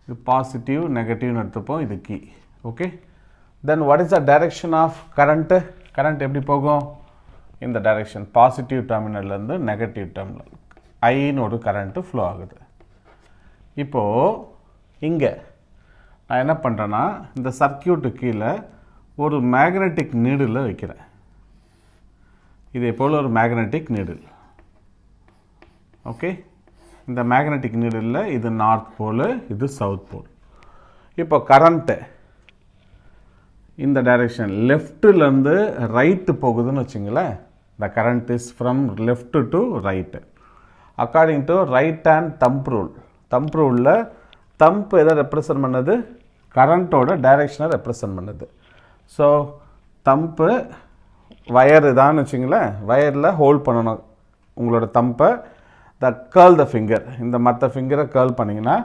இது பாசிட்டிவ் நெகட்டிவ்னு எடுத்துப்போம், இது key. Okay, then what is the direction of current? Current எப்படி போகும்? இந்த டைரக்ஷன் பாசிட்டிவ் டெர்மினல்லேருந்து நெகட்டிவ் டெர்மினல் ஐன்னு ஒரு கரண்ட்டு ஃப்ளோ ஆகுது. இப்போது இங்கே நான் என்ன பண்ணுறேன்னா இந்த சர்க்கியூட்டு கீழே ஒரு மேக்னெட்டிக் நீடில் வைக்கிறேன். இதே போல் ஒரு மேக்னெட்டிக் நீடில். ஓகே, இந்த மேக்னெட்டிக் நீடில் இது நார்த் போல், இது சவுத் போல். இப்போ கரண்ட்டு இந்த டைரெக்ஷன் லெஃப்ட்டுலேருந்து ரைட்டு போகுதுன்னு வச்சுங்களேன். The current is from left to right according to right hand thumb rule. Thumb ரூலில் தம்ப் எதை ரெப்ரசன்ட் பண்ணுது? கரண்ட்டோட டைரெக்ஷனை ரெப்ரசன்ட் பண்ணுது. ஸோ தம்ப்பு வயர் இதான்னு வச்சுங்களேன், வயரில் ஹோல்ட் பண்ணணும் உங்களோட தம்பை. த கேர்ள் த ஃபிங்கர், இந்த மற்ற ஃபிங்கரை கேர்ள் பண்ணிங்கன்னா